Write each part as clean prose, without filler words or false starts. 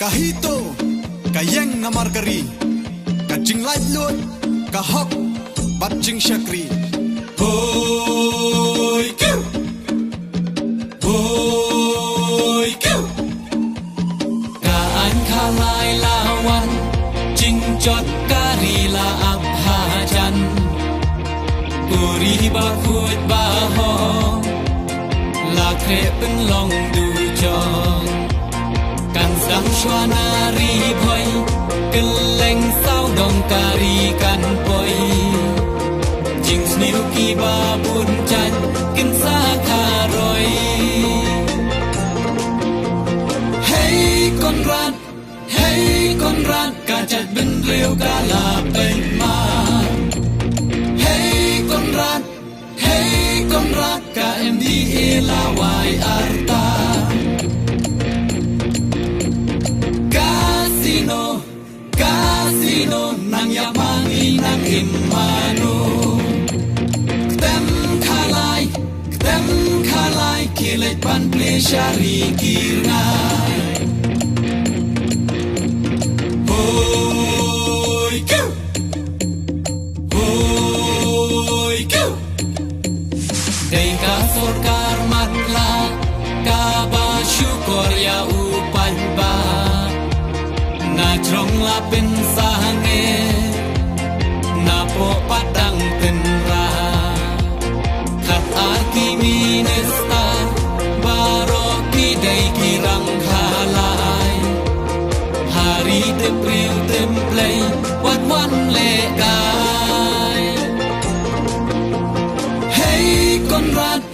Kahito, kayeng na markari, kajing light kahok, batjing syakri. Hoy, kiu! Hoy, kiu! Kaan kalay lawan, jingjot karila abhajan. Puri bakut baho, lakre penlong dujong. Kan sang shwanari boy, keleng sao dong kari kan boy. Jing sniu ki babun chan, kin sa karoi. Hey Konrad, kajat ben riu kala penma. Hey Konrad, KMDA lawai arta. Kasino, nang yamangi nang imano. Ktem kalay, kilit pan pleshari kirnay. Hoy, kiu! Hoy, kiu! Day ka sorkar matla, kaba syukur ya upan ba. Na trong la pin sange, na po padang tenra. Kat arki minesta, baro kidai kirang halai. Hari depril templay, wat wan legai. Hey Konrad,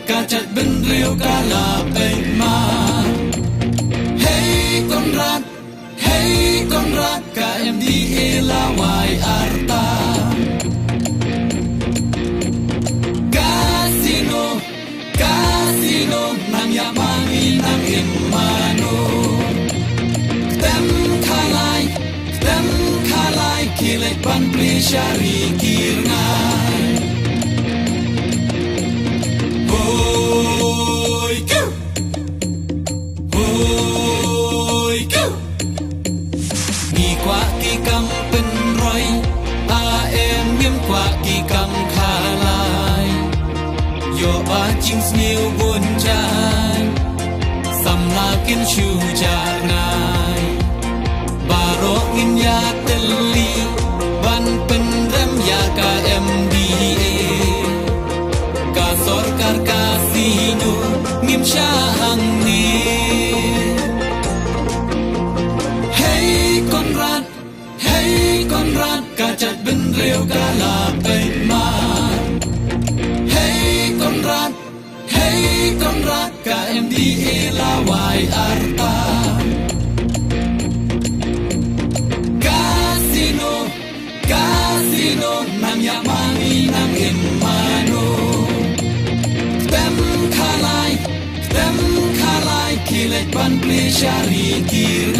kajat ben riu kala pema. Hey Konrad, KMDA lawai arta. Kasino, nang yamangi nang imano. Ktem kalay, kilit pan pleshari kirnay. Hoy, kiu! Hoy, kiu! Kwa ki kam pen roy, em nghiêm kwa ki kam khalai. Yo ba jing sniu bun chan, sam la kin chu jar ngai. Baro ngin ya teli, ban pen rem ya KMDA. Ka sorkar kasino, ngim syahang ni. Konrad, kajat ben riu kala penma. Hey Konrad, KMDA lawai arta. Kasino, nang yamangi nang imano. Ktem kalay, kilit pan pleshari kir.